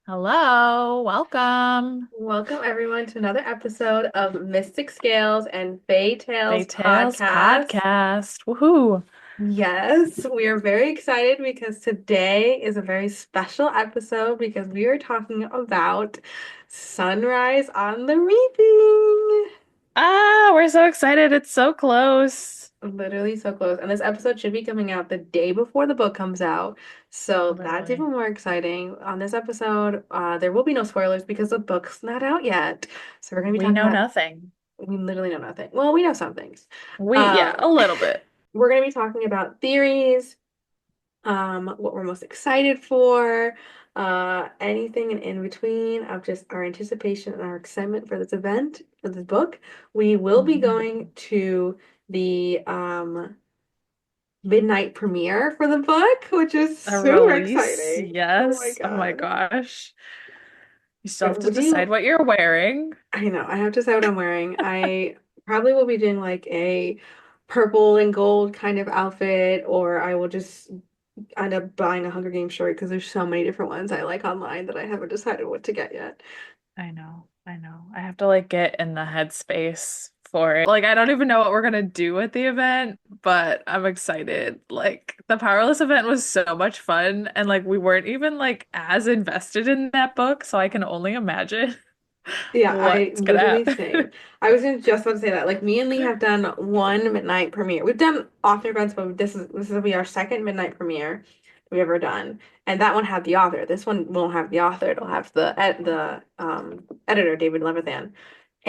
Hello, welcome. Welcome everyone to another episode of Mystic Scales and Fae Faye Tales Tales podcast. podcast. Woohoo. Yes, we are very excited because today is a very special episode because we are talking about Sunrise on the Reaping. Ah, we're so excited. It's so close. Literally so close. And this episode should be coming out the day before the book comes out. So that's Literally. even more exciting. On this episode, there will be no spoilers because the book's not out yet. So we're going to be We talking know about, nothing. we literally know nothing. Well, we know some things. Yeah, Um, a little bit. we're going to be talking about theories, what we're most excited for, anything and in between of just our anticipation and our excitement for this event, for this book. We will be Mhm. going to the midnight premiere for the book, which is A super release. exciting. Oh my Yes. Oh my God. gosh. You still have to Would decide you? what you're wearing. I know, I have to say what I'm wearing. I probably will be doing like a purple and gold kind of outfit, or I will just end up buying a Hunger Games shirt because there's so many different ones I like online that I haven't decided what to get yet. I know. I know. I have to get in the headspace for it. I don't even know what we're gonna do at the event, but I'm excited. The Powerless event was so much fun and we weren't even as invested in that book, so I can only imagine Yeah, I what's gonna literally happen. same. I was just about to say that. Like me and Lee have done one midnight premiere. We've done author events, but this will be our second midnight premiere we've ever done. And that one had the author. This one won't have the author. It'll have the editor, David Levithan. Okay.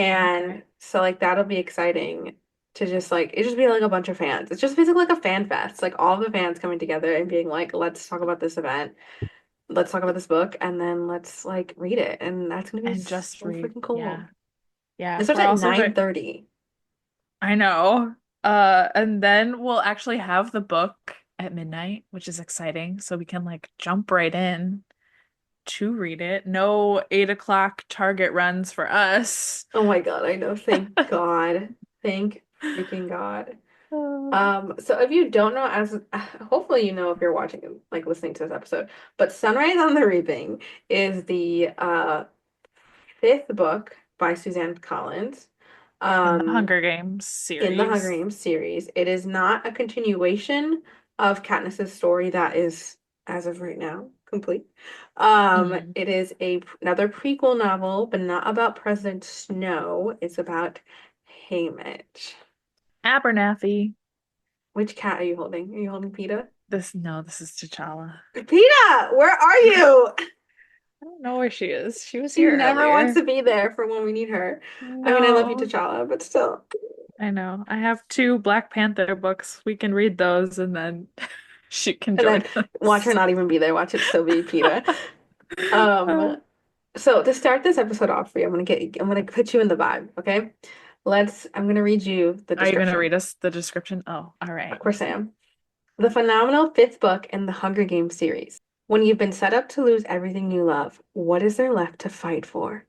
And so like that'll be exciting to just like it just be like a bunch of fans. It's just basically like a fan fest. Like all the fans coming together and being like, let's talk about this event, let's talk about this book, and then let's like read it. And that's gonna be And just so read. freaking cool. Yeah. It Yeah. starts We're at also very 9:30. I know. And then we'll actually have the book at midnight, which is exciting. So we can jump right in to read it. No 8 o'clock Target runs for us. Oh my God, I know. Thank God. Thank freaking God. Oh. So if you don't know, as hopefully you know if you're watching, like listening to this episode, but Sunrise on the Reaping is the fifth book by Suzanne Collins. In the Um, Hunger Games in the Hunger series. Games series. It is not a continuation of Katniss's story that is, as of right now, complete. Mm. It is another prequel novel, but not about President Snow. It's about Haymitch. Abernathy. Which cat are you holding? Are you holding PETA? No, this is T'Challa. PETA, where are you? I don't know where she is. She was She here never wants earlier. to be there for when we need her. I mean, I love you, No, T'Challa, but still. I know. I have two Black Panther books. We can read those and then she can And join then watch her us. not even be there. Watch it still be PETA. Um, Oh. So to start this episode off for you, I'm gonna put you in the vibe, okay? I'm gonna read you the Are you going to description. read us the description? Oh, all Of right. course I am. The phenomenal fifth book in the Hunger Games series. When you've been set up to lose everything you love, what is there left to fight for?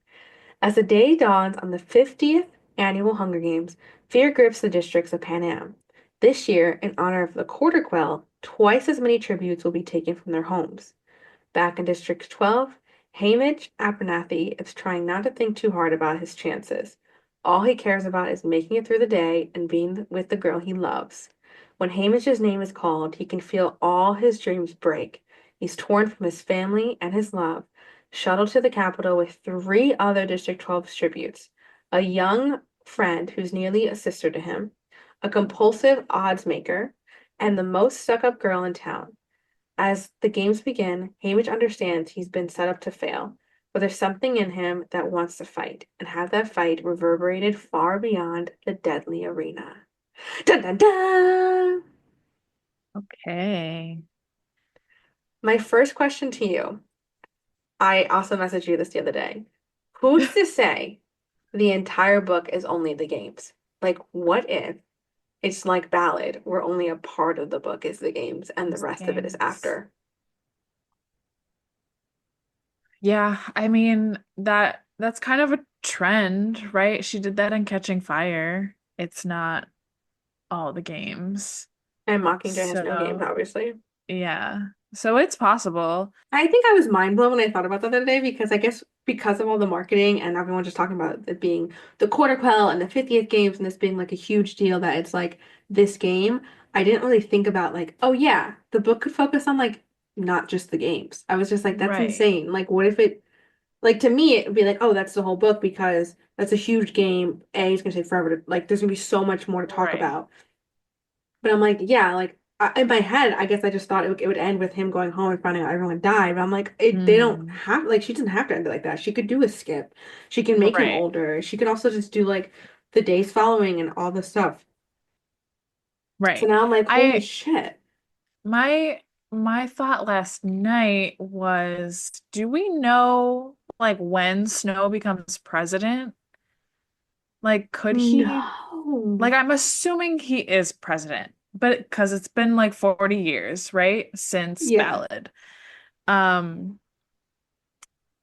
As the day dawns on the 50th annual Hunger Games, fear grips the districts of Pan Am. This year, in honor of the Quarter Quell, twice as many tributes will be taken from their homes. Back in District 12, Hamish Abernathy is trying not to think too hard about his chances. All he cares about is making it through the day and being with the girl he loves. When Hamish's name is called, he can feel all his dreams break. He's torn from his family and his love, shuttled to the capital with three other District 12 tributes, a young friend who's nearly a sister to him, a compulsive odds maker, and the most stuck-up girl in town. As the games begin, Hamish understands he's been set up to fail, but there's something in him that wants to fight, and have that fight reverberated far beyond the deadly arena. Dun dun dun! Okay. My first question to you, I also messaged you this the other day. Who's to say the entire book is only the games? Like, what if it's like Ballad, where only a part of the book is the games and the It's the rest of it is games. after? Yeah, I mean that's kind of a trend, right? She did that in Catching Fire. It's not all the games. And Mockingjay has no games, So, obviously. yeah. So it's possible. I think I was mind blown when I thought about that the other day because I guess because of all the marketing and everyone just talking about it being the quarter quell and the 50th games and this being like a huge deal that it's like this game, I didn't really think about like, oh yeah, the book could focus on like not just the games. I was just like, that's Right. insane. Like, what if it, like to me, it would be like, oh, that's the whole book because that's a huge game. A, it's gonna take forever to, like, there's gonna be so much more to talk Right. about. But I'm like, yeah, like in my head, I guess I just thought it would end with him going home and finding out everyone died. But I'm like, they don't Mm. have like she doesn't have to end it like that. She could do a skip. She can make him Right. older. She could also just do like the days following and all this stuff. So Right. now I'm like, holy I shit. my my thought last night was, do we know like when Snow becomes president? Like could he No. like I'm assuming he is president, but because it's been like 40 years, right? Since Yeah. Ballad. Um,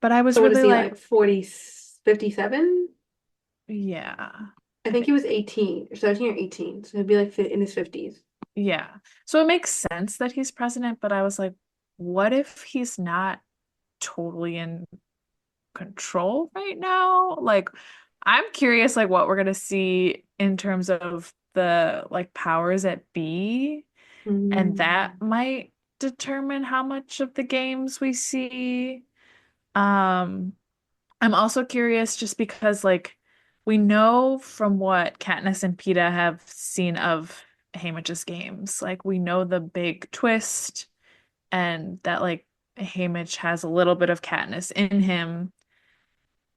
but I was So what is really he like, like 40, 57? yeah, I I think he think was 18 or 17 or 18. So he'd be like in his 50s. yeah. So it makes sense that he's president, but I was like, what if he's not totally in control right now? Like, I'm curious, like, what we're gonna see in terms of the like powers at be, and that Mm. might determine how much of the games we see. Um, I'm also curious just because, like, we know from what Katniss and Peeta have seen of Haymitch's games, like, we know the big twist and that, like, Haymitch has a little bit of Katniss in him.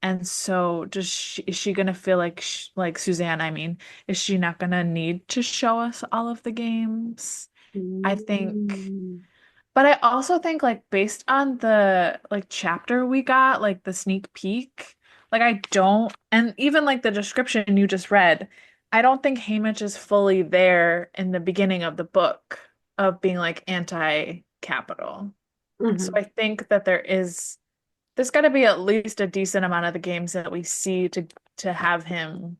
And so, is she gonna feel like, like Suzanne, I mean, is she not gonna need to show us all of the games? I think. Mm. But I also think like based on the like chapter we got, like the sneak peek, like I don't, and even like the description you just read, I don't think Haymitch is fully there in the beginning of the book of being like anti-capital. So Hmm. I think that there's got to be at least a decent amount of the games that we see to have him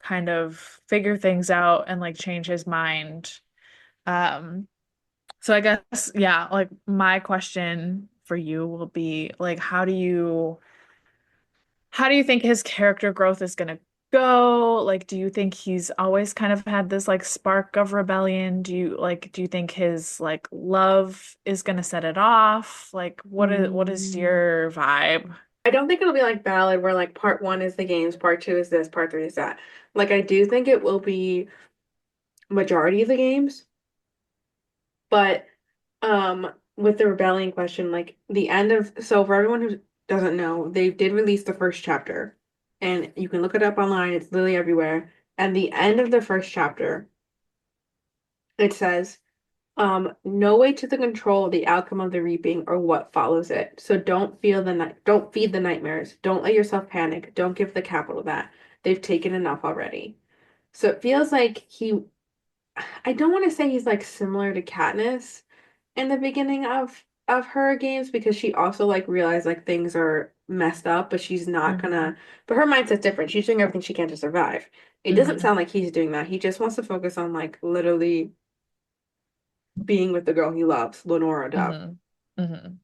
kind of figure things out and like change his mind. Um, so I guess, yeah, like my question for you will be like, how do you think his character growth is gonna go? Like, do you think he's always kind of had this like spark of rebellion? Do you think his like love is gonna set it off? Like, what is Mm. your vibe? I don't think it'll be like Ballad where like part one is the games, part two is this, part three is that. Like I do think it will be majority of the games, but with the rebellion question, like the end of so for everyone who doesn't know, they did release the first chapter and you can look it up online, it's literally everywhere. And the end of the first chapter, it says no way to the control of the outcome of the reaping or what follows it. So don't feed the nightmares. Don't let yourself panic. Don't give the capital that. They've taken enough already. So it feels like I don't want to say he's like similar to Katniss in the beginning of her games because she also like realized like things are messed up, but she's not Hmm. gonna but her mindset's different. She's doing everything she can to survive. It doesn't Hmm. sound like he's doing that. He just wants to focus on like literally being with the girl he loves, Lenora Dove. Hmm. Hmm.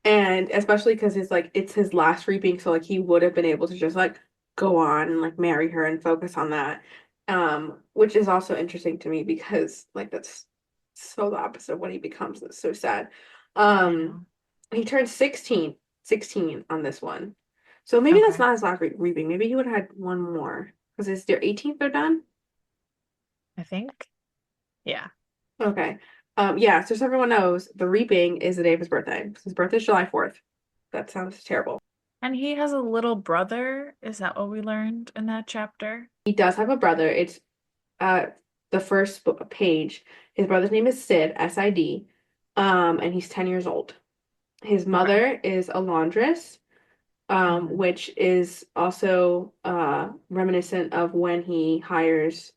And especially because it's his last reaping, so like he would have been able to just like go on and like marry her and focus on that. Which is also interesting to me because like that's so the opposite of what he becomes. That's so sad. I Um, know. he turned 16 on this one. So maybe that's Okay. not his last reaping. Maybe he would have had one more. Because it's their 18th they're done? I think. Yeah. Okay. Yeah, so everyone knows, the reaping is the day of his birthday. His birthday's July 4th. That sounds terrible. And he has a little brother. Is that what we learned in that chapter? He does have a brother. It's uh the first page. His brother's name is Sid, S-I-D. And he's 10 years old. His Okay. mother is a laundress, Hmm. which is also reminiscent of when he hires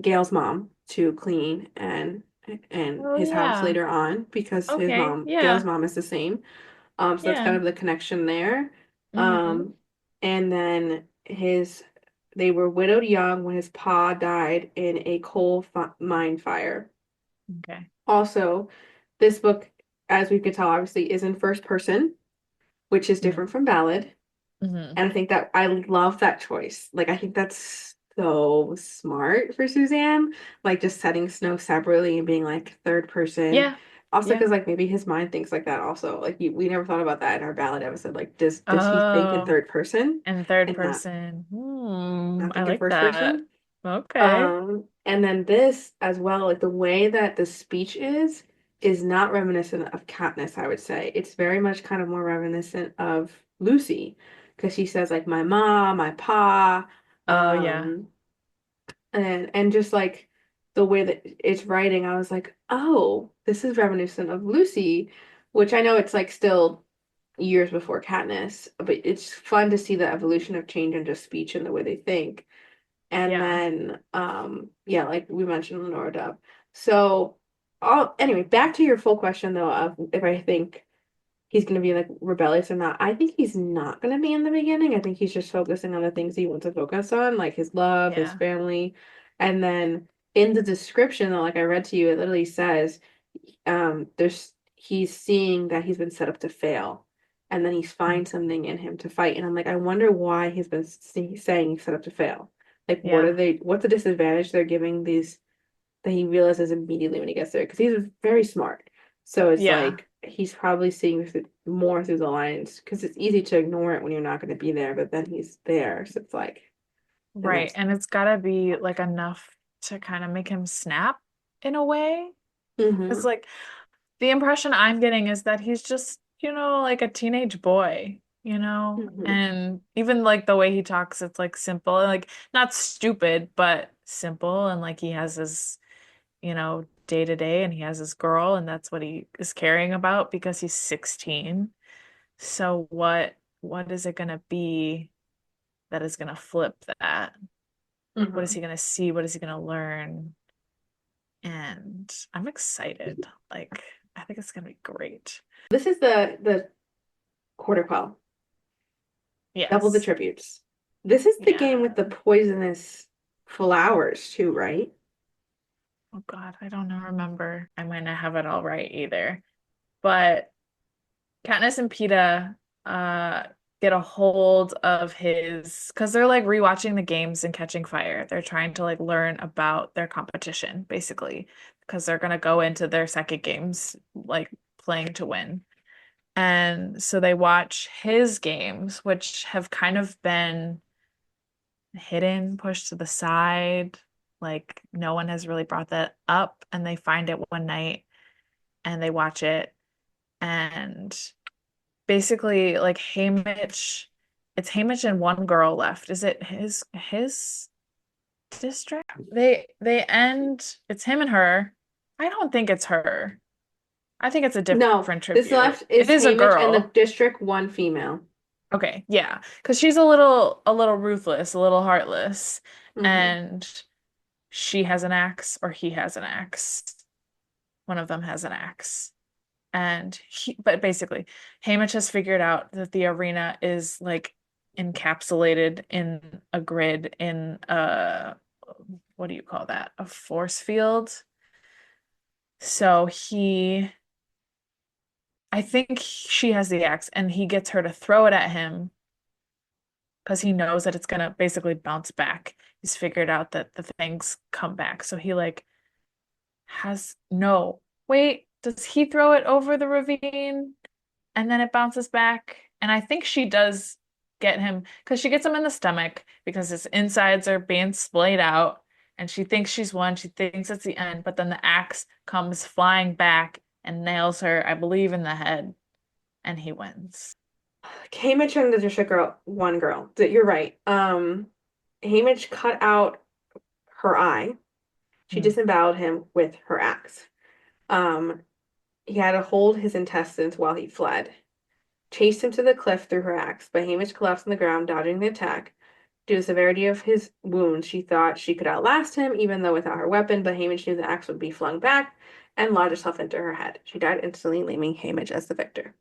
Gail's mom to clean and Oh his house yeah. later on because Okay. Gail's Yeah. mom is the same. So that's kind Yeah. of the connection there. Hmm. Um, and then they were widowed young when his pa died in a coal fi mine fire. Okay. Also, this book as we could tell, obviously is in first person, which is different from ballad. Mm-hmm. And I think that I love that choice. Like, I think that's so smart for Suzanne. Like, just setting Snow separately and being like third person. Yeah. Also, Yeah. because like maybe his mind thinks like that. Also, like we never thought about that in our ballad episode. Like, does he think in Oh, third person and third and person. Hmm. not I think in like first that. person? Okay. And then this as well, like the way that the speech is not reminiscent of Katniss, I would say. It's very much kind of more reminiscent of Lucy, because she says like my mom, my pa, Oh, yeah. um, and just like the way that it's writing, I was like, oh, this is reminiscent of Lucy, which I know it's like still years before Katniss, but it's fun to see the evolution of change in just speech and the way they think. And Yeah. then, yeah, like we mentioned Lenora Dove. So, anyway, back to your full question though of if I think he's going to be like rebellious or not. I think he's not going to be in the beginning. I think he's just focusing on the things he wants to focus on, like his love, his Yeah. family. And then in the description, though, like I read to you, it literally says, he's seeing that he's been set up to fail. And then he's Mm. finds something in him to fight. And I'm like, I wonder why he's been saying he's set up to fail. Like, Yeah. what's the disadvantage they're giving these that he realizes immediately when he gets there? Because he's very smart. So it's Yeah. like he's probably seeing more through the lines because it's easy to ignore it when you're not going to be there, but then he's there. So it's like, and Right. that's, And it's gotta be like enough to kind of make him snap in a way. It's mm-hmm, like the impression I'm getting is that he's just, like a teenage boy, mm-hmm, and even like the way he talks, it's like simple, like not stupid, but simple. And like he has his, day to day and he has his girl and that's what he is caring about because he's 16. So what is it gonna be that is gonna flip that? What is mm-hmm. he gonna see? What is he gonna learn? And I'm excited. Like, I think it's gonna be great. This is the quarter quell, double the Yes. tributes. This is the game Yeah. with the poisonous flowers too, right? Oh God, I don't know, remember. I might not have it all right either. But Katniss and Peeta uh get a hold of his because they're like rewatching the games and catching fire. They're trying to like learn about their competition, basically, because they're gonna go into their second games like playing to win. And so they watch his games, which have kind of been hidden, pushed to the side. Like no one has really brought that up. And they find it one night and they watch it. And basically, like it's Haymitch and one girl left. Is it his district? They end, it's him and her. I don't think it's her. I think it's a No, different this tribute. left It is is a Haymitch and the girl. District 1 female. Okay, yeah, because she's a little ruthless, a little heartless, Mm-hmm. and she has an axe or he has an axe. One of them has an axe. But basically, Haymitch has figured out that the arena is like encapsulated in a grid in what do you call that? A force field. So I think she has the axe and he gets her to throw it at him because he knows that it's gonna basically bounce back. He's figured out that the things come back. So he like has no. Wait, does he throw it over the ravine and then it bounces back? And I think she does get him because she gets him in the stomach because his insides are being splayed out and she thinks she's won. She thinks it's the end, but then the axe comes flying back and nails her, I believe, in the head, and he wins. Haymitch and the District girl, one girl. You're right. Haymitch cut out her eye. She Hmm. disemboweled him with her axe. Um, he had to hold his intestines while he fled. Chased him to the cliff through her axe, but Haymitch collapsed on the ground, dodging the attack. Due to the severity of his wounds, she thought she could outlast him, even though without her weapon, but Haymitch knew the axe would be flung back and lodge itself into her head. She died instantly, leaving Haymitch as the victor.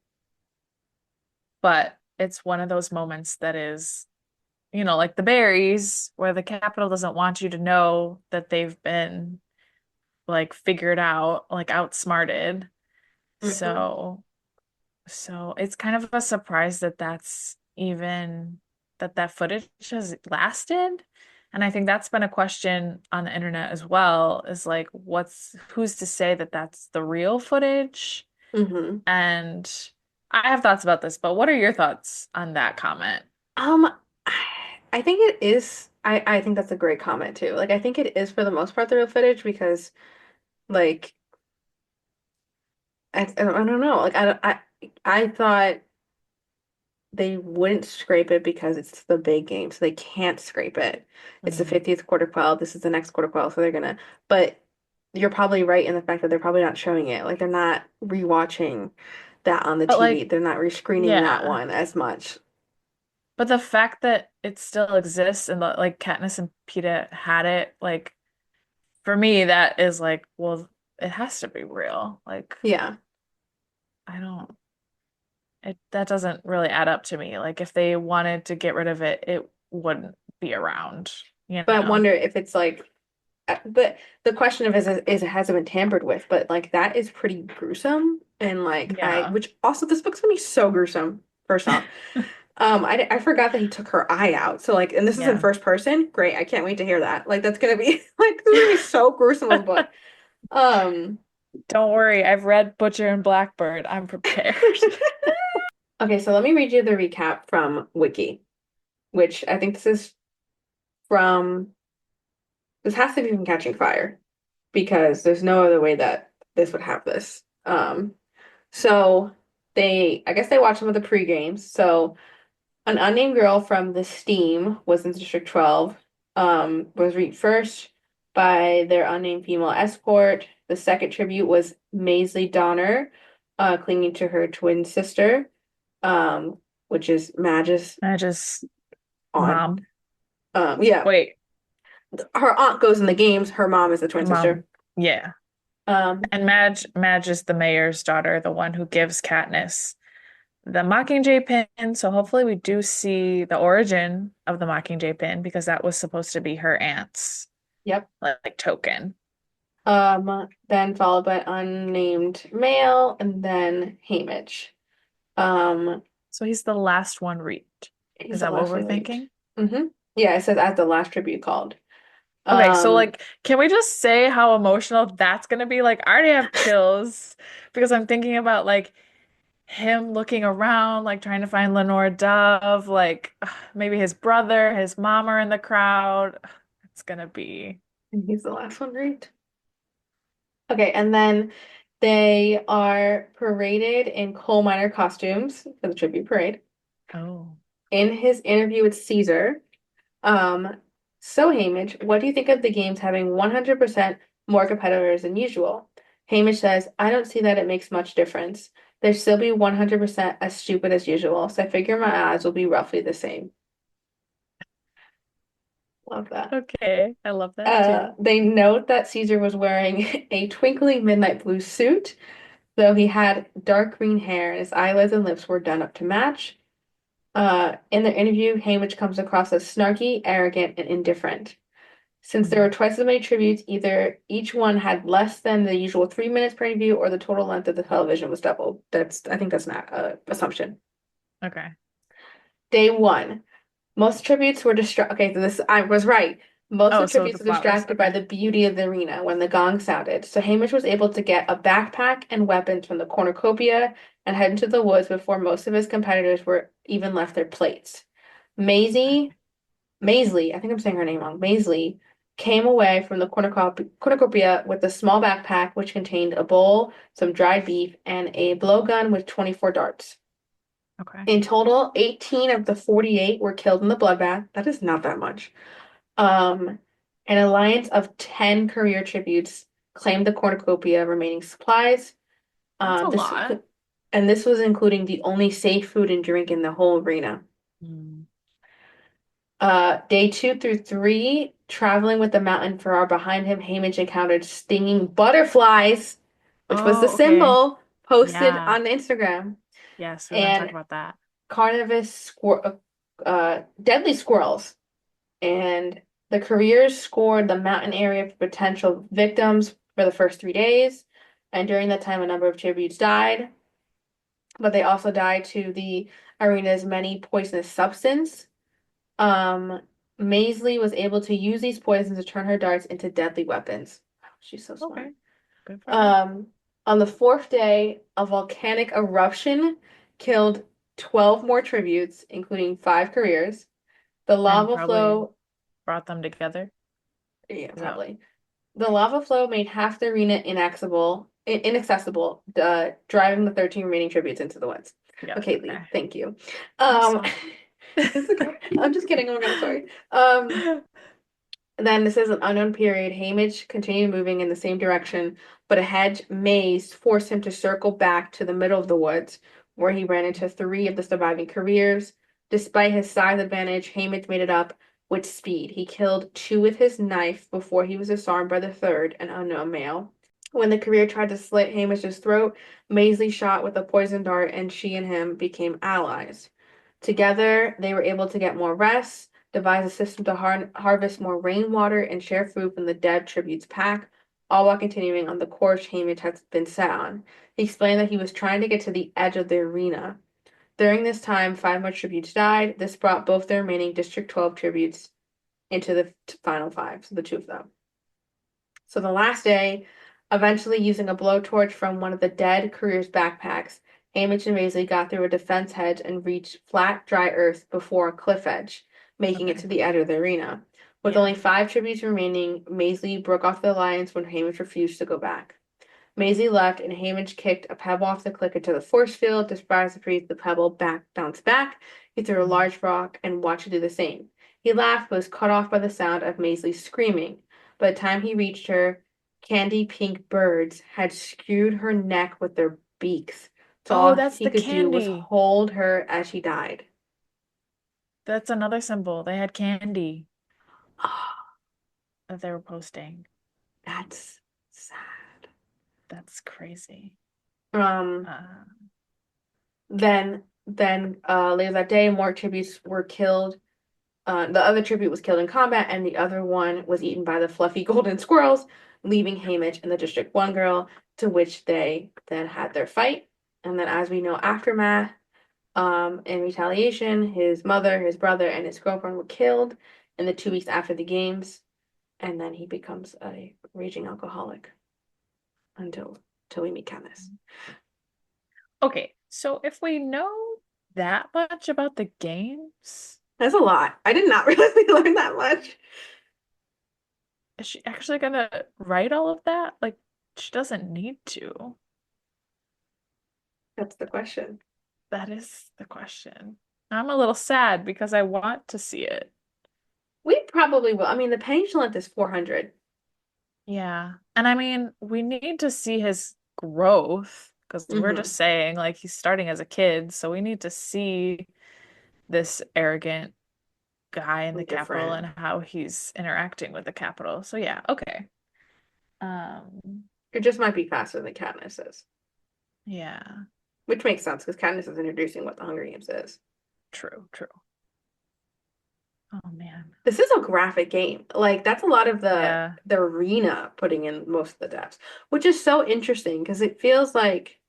But it's one of those moments that is, like the berries, where the Capitol doesn't want you to know that they've been like figured out, like outsmarted. Hmm. So, so it's kind of a surprise that that's even that footage has lasted. And I think that's been a question on the internet as well, is like, who's to say that that's the real footage? Hmm. And I have thoughts about this, but what are your thoughts on that comment? Um, I think it is. I think that's a great comment too. Like, I think it is for the most part the real footage because, like, I don't know. Like, I thought they wouldn't scrape it because it's the big game, so they can't scrape it. It's the Mm. 50th quarter quell. This is the next quarter quell, so they're gonna. But you're probably right in the fact that they're probably not showing it. Like, they're not rewatching that on the But TV. like, They're not rescreening that yeah. one as much. But the fact that it still exists and like Katniss and Peeta had it, like for me, that is like, well, it has to be real. Like, Yeah. I don't, that doesn't really add up to me. Like, if they wanted to get rid of it, it wouldn't be around, you But I know? wonder if it's like, but the question of is it hasn't been tampered with, but like that is pretty gruesome. And like Yeah. which also this book's gonna be so gruesome, first off. I forgot that he took her eye out. So like, and this is in Yeah. first person. Great. I can't wait to hear that. Like that's gonna be like this is gonna be so gruesome of a book. Um, Don't worry, I've read Butcher and Blackbird. I'm prepared. okay, so let me read you the recap from Wiki, which I think from this has to be from Catching Fire because there's no other way that this would have this. So I guess they watched some of the pre-games. So an unnamed girl from the Steam was in District 12, was read first by their unnamed female escort. The second tribute was Maisley Donner, clinging to her twin sister, which is Madge's I just, aunt. mom. Yeah, Wait, her aunt goes in the games. Her mom is the twin sister. mom. Yeah. Um, And Madge is the mayor's daughter, the one who gives Katniss the Mockingjay pin. So hopefully we do see the origin of the Mockingjay pin because that was supposed to be her aunt's yep. token. Then followed by unnamed male, and then Haymitch. Um, So he's the last one reaped. he's Is the that what last we're one raped. thinking? Yeah, it says as the last tribute called. Okay, so Um, like, can we just say how emotional that's gonna be? Like, I already have chills because I'm thinking about like him looking around, like trying to find Lenore Dove, like maybe his brother, his mom are in the crowd. It's gonna be, and he's the last one raped. Okay, and then they are paraded in coal miner costumes for the tribute parade. oh. In his interview with Caesar, Um, so Hamish, what do you think of the games having 100% more competitors than usual? Hamish says, I don't see that it makes much difference. They'll still be 100% as stupid as usual, so I figure my odds will be roughly the same. Love that. Okay, I love that too. They note that Caesar was wearing a twinkling midnight blue suit, though he had dark green hair and his eyelids and lips were done up to match. In the interview, Hamish comes across as snarky, arrogant, and indifferent. Since there were Mm, twice as many tributes, either each one had less than the usual 3 minutes per interview, or the total length of the television was doubled. I think that's not a assumption. okay. Day one, most tributes were distracted. Okay, so this I was right. Most Oh, of the so the tributes were flowers. distracted by Okay. the beauty of the arena when the gong sounded. So Hamish was able to get a backpack and weapons from the cornucopia and head into the woods before most of his competitors were even left their plates. Maisie Maisley, I think I'm saying her name wrong. Maisley came away from the cornucopia with a small backpack which contained a bowl, some dried beef, and a blowgun with 24 darts. Okay. In total, 18 of the 48 were killed in the bloodbath. That is not that much. Um, an alliance of 10 career tributes claimed the cornucopia remaining supplies. That's a This lot. and this was including the only safe food and drink in the whole arena. Mm. Day 2 through 3, traveling with the mountain Farrar behind him, Hamish encountered stinging butterflies, which was the Oh, okay. symbol posted Yeah. on Instagram, Yes, we were gonna talk and about that. deadly squirrels. And the careers scored the mountain area for potential victims for the first 3 days. And during that time, a number of tributes died, but they also died to the arena's many poisonous substance. Um, Maisley was able to use these poisons to turn her darts into deadly weapons. Wow, she's so smart. Okay. Good for her. Um, on the fourth day, a volcanic eruption killed 12 more tributes, including five careers. The And lava probably flow, brought them together. yeah, Is that probably. The lava flow made half the arena inaccessible, driving the 13 remaining tributes into the woods. yeah, Okay, Lee, okay. thank you. I'm Um, sorry. it's okay. I'm just kidding. Oh my God, I'm sorry. Then this is an unknown period. Hamish continued moving in the same direction, but a hedge maze forced him to circle back to the middle of the woods, where he ran into three of the surviving careers. Despite his size advantage, Hamish made it up with speed. He killed two with his knife before he was disarmed by the third, an unknown male. When the career tried to slit Hamish's throat, Maisie shot with a poison dart, and she and him became allies. Together, they were able to get more rest, devise a system to harvest more rainwater, and share food from the dead tribute's pack, all while continuing on the course Hamish had been set on. He explained that he was trying to get to the edge of the arena. During this time, five more tributes died. This brought both the remaining District 12 tributes into the final five, so the two of them. So the last day, eventually using a blowtorch from one of the dead courier's backpacks, Hamish and Maisley got through a defense hedge and reached flat, dry earth before a cliff edge, making it to Okay. the edge of the arena. With Yeah. only five tributes remaining, Maisley broke off the alliance when Hamish refused to go back. Maisie left, and Hamish kicked a pebble off the cliff into the force field. To surprise the priest, the pebble bounced back. He threw a Mhm. large rock and watched it do the same. He laughed, but was cut off by the sound of Maisie screaming. By the time he reached her, candy pink birds had skewed her neck with their beaks. So Oh, all that's he the could do was candy. hold her as she died. That's another symbol. They had candy Oh, that they were posting. that's sad. That's crazy. Um, Uh, then later that day, more tributes were killed. The other tribute was killed in combat, and the other one was eaten by the fluffy golden squirrels, leaving Hamish and the District 1 girl, to which they then had their fight. And then, as we know, aftermath, in retaliation, his mother, his brother, and his girlfriend were killed in the 2 weeks after the games, and then he becomes a raging alcoholic until we meet Katniss. okay, so if we know that much about the games, That's a lot. I did not realize we learned that much. is she actually gonna write all of that? Like, she doesn't need to. That's the question. That is the question. I'm a little sad because I want to see it. We probably will. I mean, the page length is 400. Yeah. And I mean, we need to see his growth because we're Mm-hmm. just saying, like, he's starting as a kid. So we need to see this arrogant guy in the Capitol Different. and how he's interacting with the Capitol. So yeah, okay. Um, It just might be faster than Katniss is, yeah, which makes sense because Katniss is introducing what the Hunger Games is. true, true. Oh man. This is a graphic game. Like that's a lot of Yeah. the arena putting in most of the depths, which is so interesting because it feels like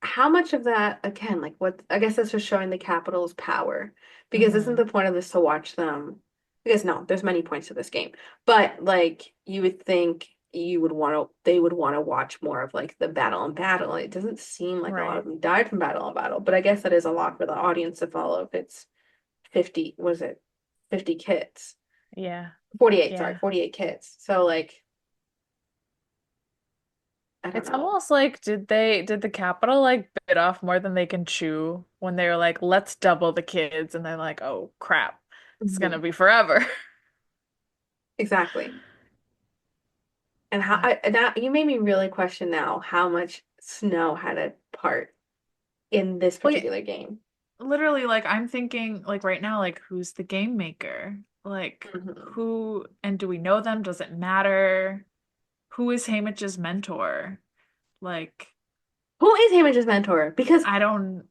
how much of that again, like what I guess that's just showing the Capitol's power. Because isn't Hmm. the point of this to watch them? Because no, there's many points to this game. But like you would think you would want to they would want to watch more of like the battle on battle. It doesn't seem like a lot Right. of them died from battle on battle, but I guess that is a lot for the audience to follow if it's 50, was it 50 kids? Yeah. 48, sorry, Yeah. 48 kids. So like I don't It's know. almost like did the Capitol like bit off more than they can chew when they were like, let's double the kids, and they're like, oh crap, it's gonna Mhm. be forever. Exactly. And how But I that you made me really question now how much Snow had a part in this wait, particular game. literally, like I'm thinking, like right now, like who's the game maker? Like Hmm. who and do we know them? Does it matter? Who is Haymitch's mentor? Like Who is Hamish's mentor? Because I there don't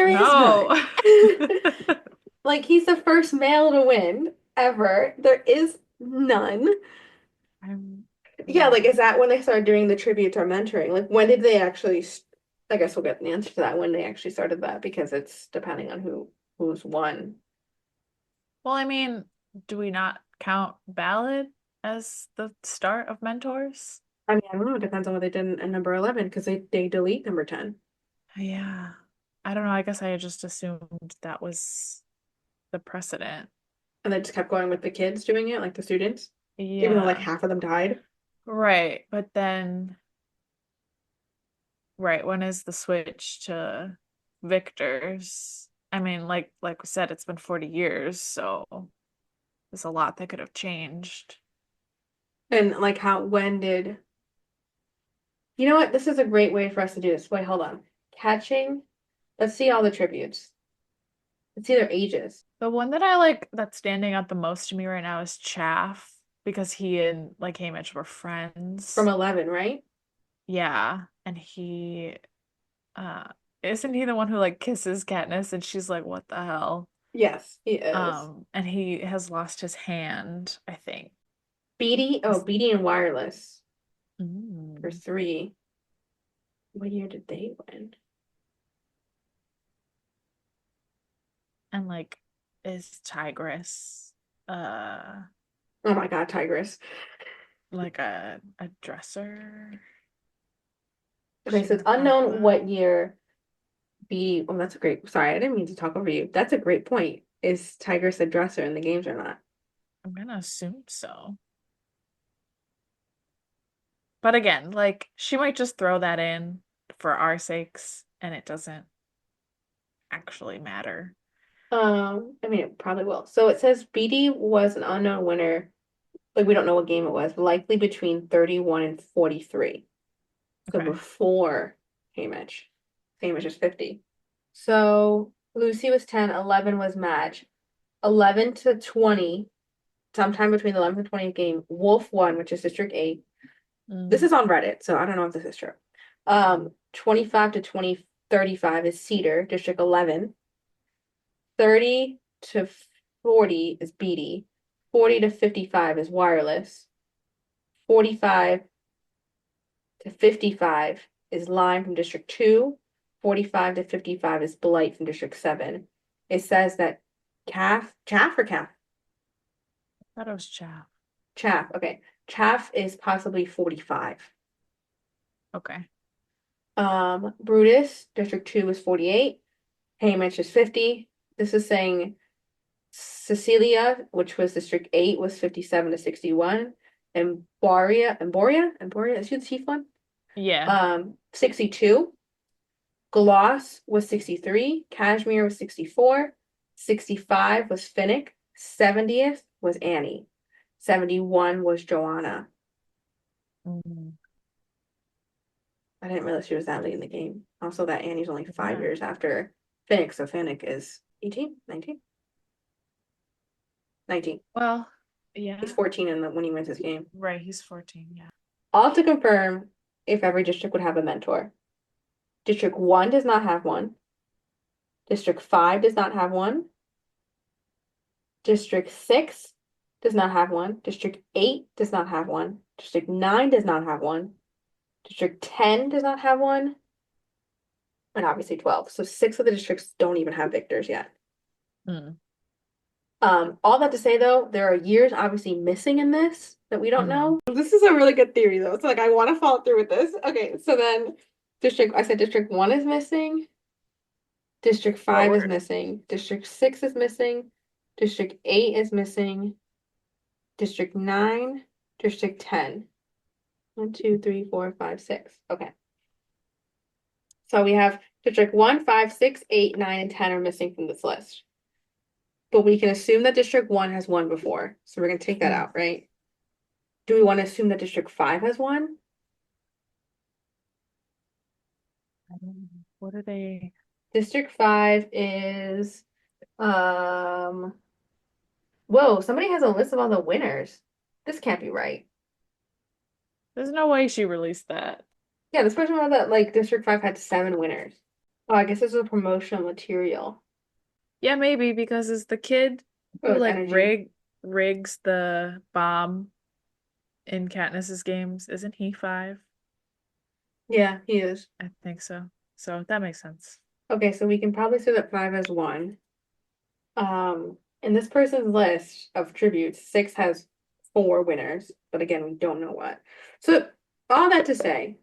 is know. none. Like he's the first male to win ever. There is none. I'm Yeah, like Yeah. is that when they started doing the tributes or mentoring? Like when did they actually I guess we'll get an answer to that when they actually started that because it's depending on who's won. Well, I mean, do we not count Ballad as the start of Mentors? I mean, I don't know, it depends on what they did in number 11 because they delete number 10 Yeah. I don't know. I guess I just assumed that was the precedent. and they just kept going with the kids doing it, like the students, even though like Yeah. half of them died. Right. But then, right, when is the switch to Victor's? I mean, like we said, it's been 40 years, so there's a lot that could have changed. And like when did, you know what? This is a great way for us to do this. Wait, hold on. Catching, let's see all the tributes. Let's see their ages. The one that I like that's standing out the most to me right now is Chaff because he and like Haymitch were From friends. 11, right? Yeah, and he uh isn't he the one who like kisses Katniss and she's like, "What the hell?" Yes, he is. And he has lost his hand, I think. Beatty and Wireless for Mm. 3. What year did they win? And like is Tigress Oh my God, Tigress. like a dresser? Is Okay, she so it's gonna part unknown that? what year Beatty. Oh, that's a great. Sorry, I didn't mean to talk over you. That's a great point. Is Tigress a dresser in the games or not? I'm gonna assume so. But again, like she might just throw that in for our sakes and it doesn't actually matter. I mean, it probably will. So it says Beatty was an unknown winner. Like we don't know what game it was, likely between 31 and 43. So Okay. before Haymitch. Haymitch is 50. So Lucy was 10, 11 was Madge. 11 to 20, sometime between the 11th and 20th game, Wolf won, which is District 8. This Mm. is on Reddit, so I don't know if this is true. 25 to 35 is Cedar, District 11. 30 to 40 is Beatty. 40 to 55 is Wireless. 45 to 55 is Lime from District 2. 45 to 55 is Blight from District 7. It says that Chaff or Calf? Thought it was Chaff. Chaff, okay. Chaff is possibly 45. Okay. Brutus, District 2 is 48. Haymitch is 50. This is saying Cecilia, which was District 8, was 57 to 61. And Boria, is she the chief one? Yeah. 62. Gloss was 63. Cashmere was 64. 65 was Finnick. 70th was Annie. 71 was Joanna. Mm. I didn't realize she was that late in the game. Also, that Annie's only 5 Yeah. years after Finnick, so Finnick is 18, 19, 19. Well, He's yeah. 14 when he wins his game. Right, he's 14, yeah. All to confirm if every district would have a mentor. District 1 does not have one. District 5 does not have one. District 6 does not have one. District 8 does not have one. District 9 does not have one. District 10 does not have one. And obviously 12. So 6 of the districts don't even have victors yet. Mm. All that to say though, there are years obviously missing in this that we don't Hmm. know. This is a really good theory though. So like I want to follow through with this. Okay, so then I said District 1 is missing. District What 5 is were missing. District 6 is missing. District 8 is missing. District 9, District 10. 1, 2, 3, 4, 5, 6. Okay. So we have District 1, 5, 6, 8, 9, and 10 are missing from this list. But we can assume that District 1 has won before. So we're going to take that mm. out, right? Do we want to assume that District 5 has won? I don't know. What are they? District 5 is um whoa, somebody has a list of all the winners. This can't be right. There's no way she released that. Yeah, this person wrote that like District 5 had 7 winners. Oh, I guess this is promotional material. Yeah, maybe because it's the kid Oh, who it's like energy. rigs the bomb. in Katniss's games. Isn't he 5? Yeah, he is. I think so. So that makes sense. Okay, so we can probably say that five has one. In this person's list of tributes, six has four winners, but again, we don't know what. So all that to say,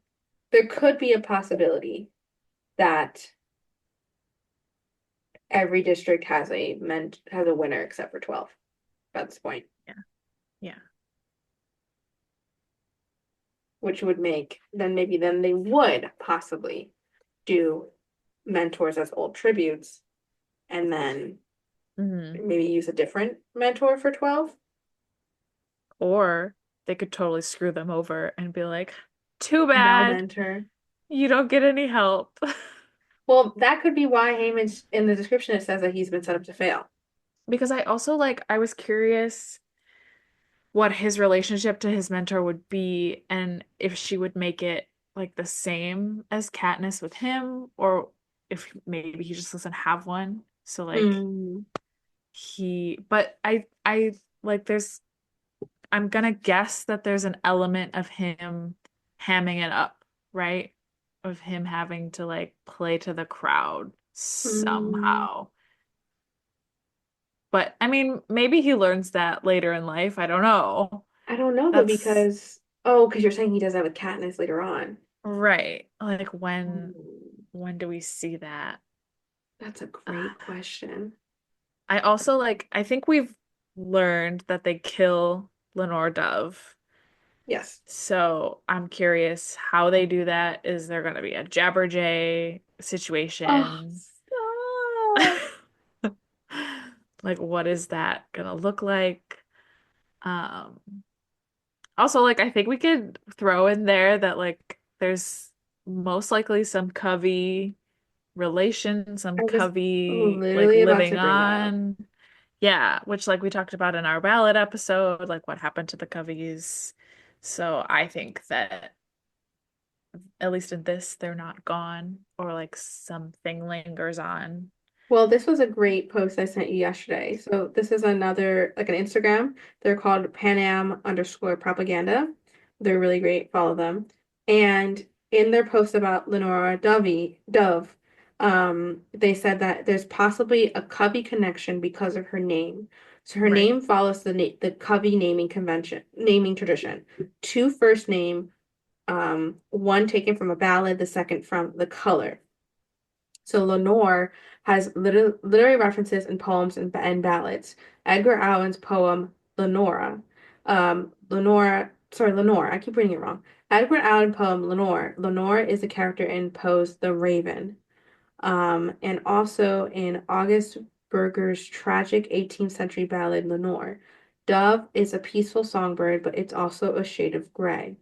there could be a possibility that every district has a winner except for 12 at this point, Yeah. Yeah. which would make then maybe then they would possibly do mentors as old tributes and then Hmm. maybe use a different mentor for 12. Or they could totally screw them over and be like, too No bad. mentor. You don't get any help. Well, that could be why Heyman's in the description it says that he's been set up to fail. Because I also like, I was curious what his relationship to his mentor would be and if she would make it like the same as Katniss with him or if maybe he just doesn't have one. So like Mm, but I like there's I'm gonna guess that there's an element of him hamming it up, right? Of him having to like play to the crowd mm, somehow. But I mean, maybe he learns that later in life. I don't know. I don't know though That's because you're saying he does that with Katniss later on. right. Like Mm, when do we see that? that's a Uh, great question. I also like I think we've learned that they kill Lenore Dove. Yes. So I'm curious how they do that. Is there going to be a Jabberjay Oh, situation? stop. Like, what is that gonna look like? Um, Also, like, I think we could throw in there that like there's most likely some Covey relation, some I was Covey like literally about living to bring that up. on. Yeah, which like we talked about in our ballad episode, like what happened to the Coveys. So I think that at least in this, they're not gone or like something lingers on. Well, this was a great post I sent you yesterday. So this is another like an Instagram. They're called Panam underscore propaganda. They're really great. Follow them. And in their post about Lenora Dove, they said that there's possibly a Covey connection because of her name. So her Right. name follows the Covey naming tradition. Two first name, one taken from a ballad, the second from The Color. So Lenore has literary references in poems and ballads. Edgar Allan's poem Lenora, Lenore, I keep reading it wrong. Edgar Allan poem Lenore. Lenore is a character in Poe's The Raven. And also in August Berger's tragic 18th century ballad Lenore. Dove is a peaceful songbird, but it's also a shade of gray.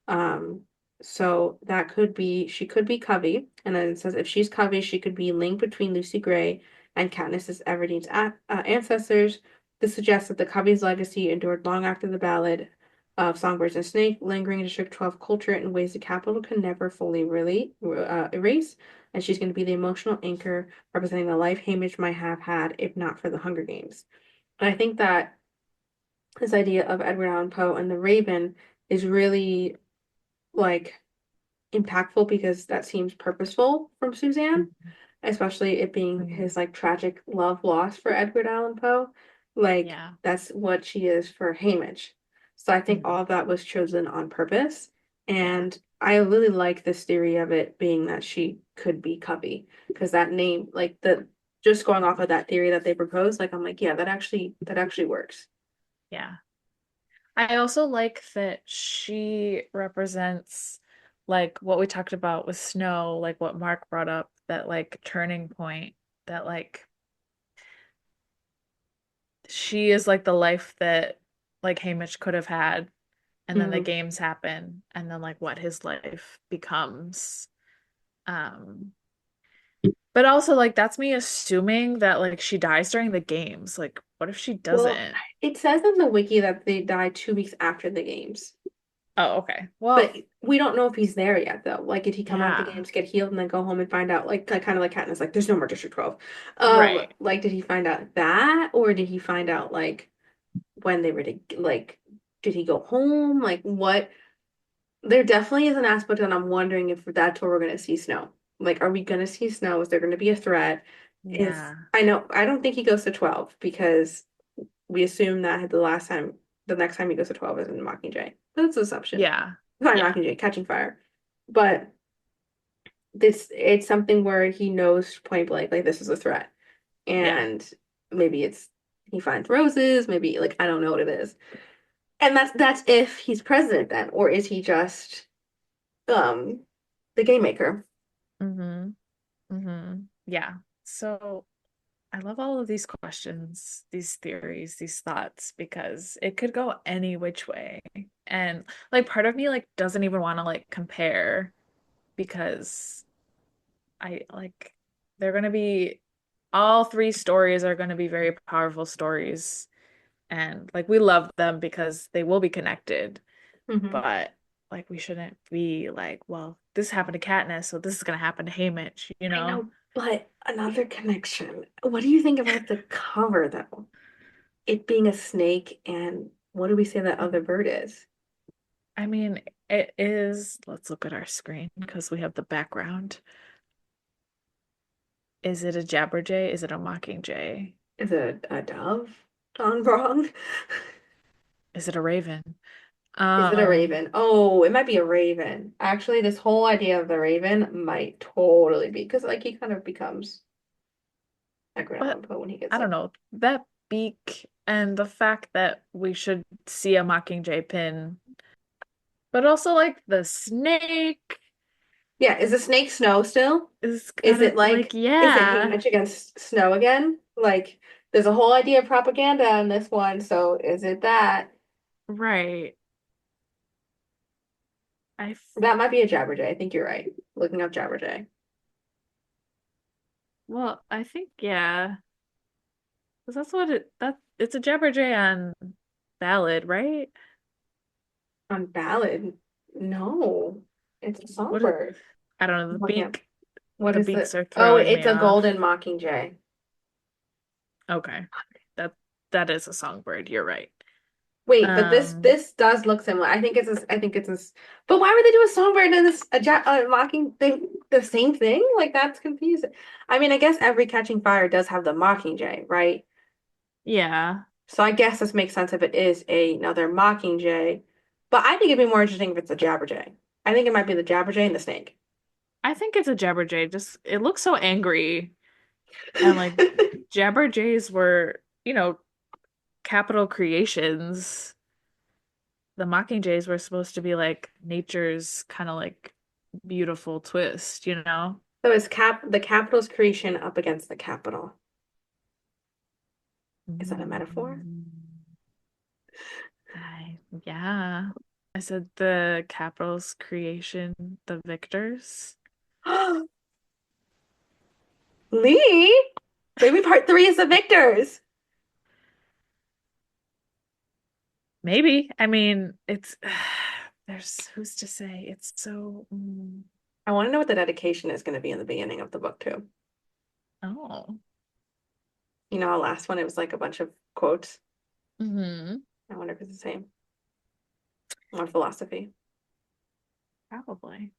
Um, so that could be she could be Covey, and then it says if she's Covey, she could be linked between Lucy Gray and Katniss's Everdene's ancestors. This suggests that the Covey's legacy endured long after the ballad of Songbirds and Snake, lingering in District 12 culture in ways the capital can never fully really erase. And she's going to be the emotional anchor representing the life Haymitch might have had if not for the Hunger Games. And I think that this idea of Edward Allan Poe and the Raven is really like impactful because that seems purposeful from Suzanne, especially it being Mhm. his like tragic love loss for Edgar Allan Poe. Like Yeah. that's what she is for Haymitch. So I think Mhm. all of that was chosen on purpose. Yeah. And I really like this theory of it being that she could be Cubby because that name, like the just going off of that theory that they proposed, like I'm like, yeah, that actually works. Yeah. I also like that she represents like what we talked about with Snow, like what Mark brought up, that like turning point, that like she is like the life that like Haymitch could have had, and then the Mm. games happen, and then like what his life becomes. Um, but also like that's me assuming that like she dies during the games. Like, what if she Well, doesn't? it says in the wiki that they died 2 weeks after the games. Oh, okay. But Well, we don't know if he's there yet, though. Like, did he come out of the yeah. games, get healed, and then go home and find out? Like kind of like Katniss, like there's no more District 12. Right. Like, did he find out that, or did he find out like when they were to like? Did he go home? Like what? There definitely is an aspect and I'm wondering if that's where we're gonna see Snow. Like, are we gonna see Snow? Is there gonna be a threat? Is Yeah. I know I don't think he goes to 12 because we assume that the next time he goes to 12 is in Mockingjay. That's an assumption. Yeah. Not Yeah. Mockingjay, Catching Fire. But this it's something where he knows point blank, like this is a threat. Yeah. And maybe it's he finds roses, maybe like I don't know what it is. And that's if he's president then, or is he just um the game maker? Mm-hmm. Mm-hmm. Yeah. So I love all of these questions, these theories, these thoughts, because it could go any which way. And like part of me like doesn't even want to like compare because I like they're gonna be all three stories are gonna be very powerful stories. And like we love them because they will be connected, Hmm. but like we shouldn't be like, well, this happened to Katniss, so this is gonna happen to Haymitch, you I know? know, but another connection. What do you think about the cover though? It being a snake and what do we say that other bird is? I mean, it is, let's look at our screen because we have the background. Is it a Jabberjay? Is it a Mockingjay? Is it a dove gone wrong? Is it a Raven? Is it a Um, raven? Oh, it might be a raven. Actually, this whole idea of the raven might totally be because like he kind of becomes Edgar but Allan Poe when he I gets don't like know. That beak and the fact that we should see a Mockingjay pin, but also like the snake yeah, is the snake snow still? is Is kind of it like, is it yeah, Haymitch against snow again? Like there's a whole idea of propaganda in this one, so is it that? right. I, That might be a Jabberjay. I think you're right. Looking up Jabberjay. well, I think, yeah, because that's what it's a Jabberjay on ballad, right? On ballad? No. It's a What is, songbird. I don't know, I'm looking up. What the is beaks the are Oh, throwing it's me a off. golden mockingjay. Okay. That that is a songbird. You're right. Wait, but this Um, this does look similar. I think it's this. But why would they do a songbird and a mocking thing the same thing? Like that's confusing. I mean, I guess every Catching Fire does have the mockingjay, right? yeah. So I guess this makes sense if it is another mockingjay. But I think it'd be more interesting if it's a jabberjay. I think it might be the jabberjay and the snake. I think it's a Jabberjay. Just it looks so angry. And like Jabberjays were, capital creations. The Mockingjays were supposed to be like nature's kind of like beautiful twist, you know? So it's the capital's creation up against the capital. Is that a metaphor? Mm, yeah. I said the capital's creation, the victors. Lee? Maybe part three is the victors. Maybe. I mean, it's there's who's to say? It's so I want to know what the dedication is going to be in the beginning of the book too. oh. You know, our last one, it was like a bunch of quotes. Hmm. I wonder if it's the same. Or philosophy. Probably.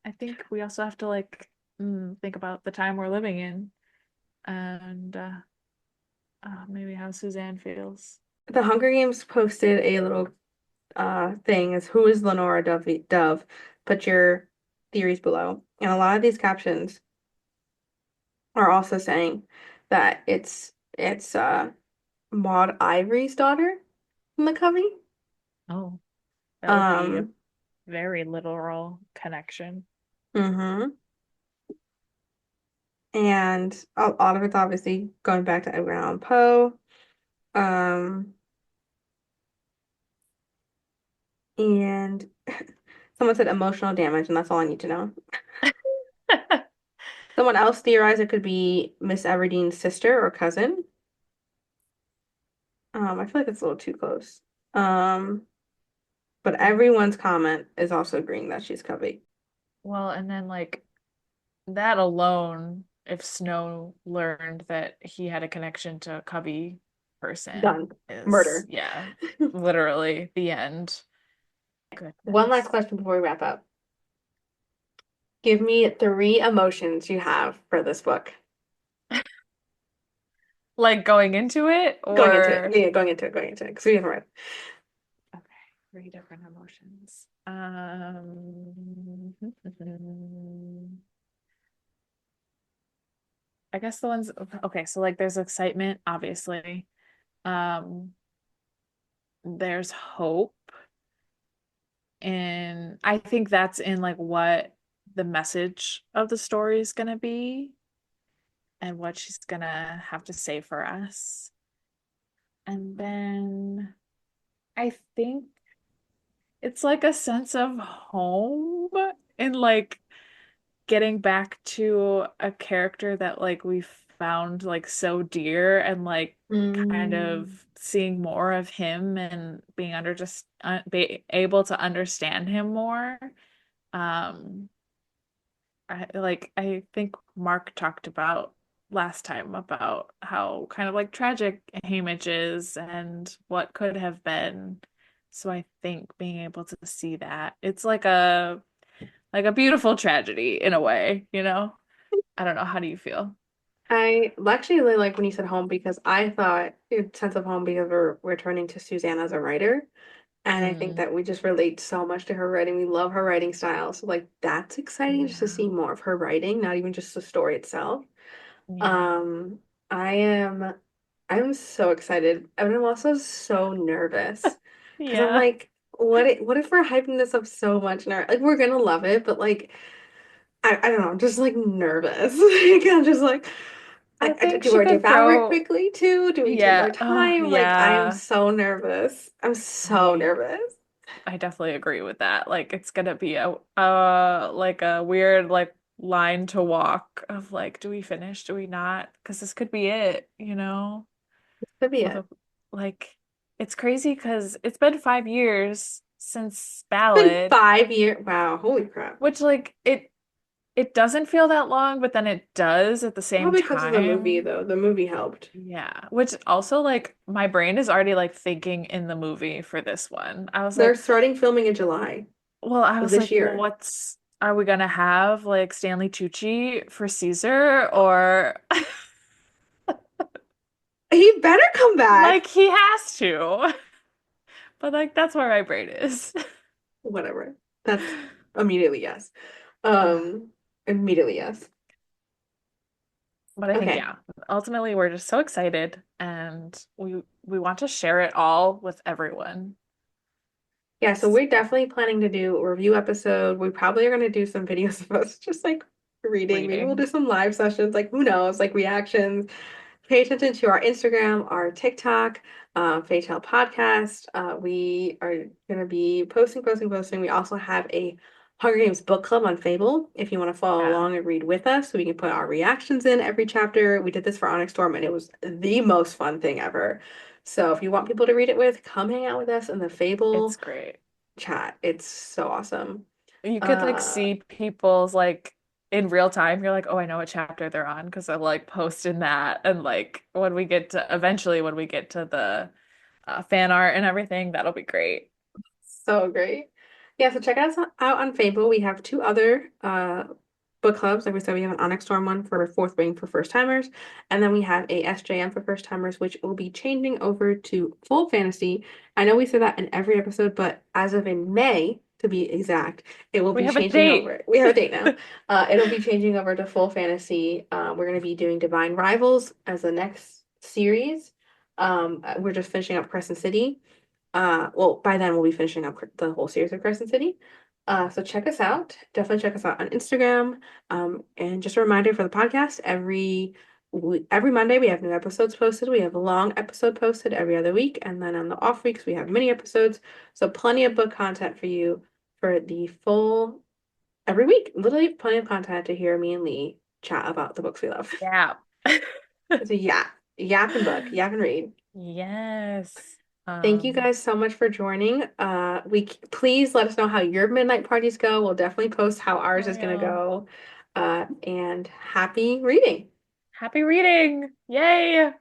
I think we also have to like think about the time we're living in and maybe how Suzanne feels. The Hunger Games posted a little thing is who is Lenora Dove? Put your theories below. And a lot of these captions are also saying that it's Maud Ivory's daughter from the Covey. Oh, that would be a Um, very literal connection. mhm. And a lot of it's obviously going back to Edgar Allan Poe. Um, and someone said emotional damage, and that's all I need to know. Someone else theorized it could be Miss Everdene's sister or cousin. I feel like it's a little too close. Um, but everyone's comment is also agreeing that she's Covey. Well, and then like that alone, if Snow learned that he had a connection to Cubby. person Done. is, Murder. yeah, literally the end. One last Goodness. question before we wrap up. Give me three emotions you have for this book. Like going into it, Going into it. or Yeah, going into it. Because we haven't read. okay, three different emotions. I guess the ones, okay, so like there's excitement, obviously. Um, there's hope, and I think that's in like what the message of the story is gonna be and what she's gonna have to say for us. And then I think it's like a sense of home and like getting back to a character that like we found like so dear and like kind Mm, of seeing more of him and being under just be able to understand him more. Um, I think Mark talked about last time about how kind of like tragic Haymitch is and what could have been. So I think being able to see that it's like a beautiful tragedy in a way, you know? I don't know. How do you feel? I actually really like when you said home because I thought it sense of home because we're returning to Suzanne as a writer. And I think Mm, that we just relate so much to her writing. We love her writing style. So like that's exciting just to yeah. see more of her writing, not even just the story itself. Yeah. Um, I am I'm so excited. And I'm also so nervous because I'm Yeah. like, what if we're hyping this up so much now? Like we're gonna love it, but like I don't know, I'm just like nervous. Like I'm just like I think do she I could devour it throw, quickly too? Do we take our yeah. Oh, time? Like I am yeah. so nervous. I'm so I nervous. I definitely agree with that. Like it's gonna be a like a weird like line to walk of like, do we finish? Do we not? Because this could be it, you know? Could be With it. a like it's crazy because it's been 5 years since It's been Ballad, 5 years. Wow, holy crap. which like it doesn't feel that long, but then it does at the same Probably because of the movie time. though. The movie helped. Yeah, which also like my brain is already like thinking in the movie for this one. I was They're like, starting filming in July I of was this like, well, year. what's are we gonna have like Stanley Tucci for Caesar or He better come like back. he has to. But like that's where my brain is. Whatever. That's immediately yes. Ugh. Um, immediately yes. But I think Okay. yeah, ultimately we're just so excited and we want to share it all with everyone. Yeah, so we're definitely planning to do a review episode. We probably are going to do some videos of us just like reading. Maybe we'll do Reading. some live sessions, like who knows, like reactions. Pay attention to our Instagram, our TikTok, Fatal Podcast. We are going to be posting. We also have a Hunger Games book club on Fable if you want to follow Yeah, along and read with us. So we can put our reactions in every chapter. We did this for Onyx Storm and it was the most fun thing ever. So if you want people to read it with, come hang out with us in the it's Fable great. chat. It's so awesome. You could like Uh, see people's like in real time. You're like, oh, I know what chapter they're on because I like posting that. And like when we get to eventually when we get to the fan art and everything, that'll be great. So great. Yeah, so check us out on Fable. We have two other book clubs. Like we said, we have an Onyx Storm one for fourth wing for first timers, and then we have a SJM for first timers, which will be changing over to full fantasy. I know we say that in every episode, but as of in May, to be exact, it will We be have a changing date. over. We have a date now. It'll be changing over to full fantasy. We're going to be doing Divine Rivals as the next series. We're just finishing up Crescent City. Well, by then we'll be finishing up the whole series of Crescent City. So check us out. Definitely check us out on Instagram. And just a reminder for the podcast, every Monday we have new episodes posted. We have a long episode posted every other week, and then on the off weeks we have mini episodes. So plenty of book content for you for the full every week. Literally plenty of content to hear me and Lee chat about the books we love. Yeah. It's a yap and book, yap and read. Yes. Thank you guys so much for joining. Please let us know how your midnight parties go. We'll definitely post how ours is gonna Well, go. And happy reading. happy reading. Yay.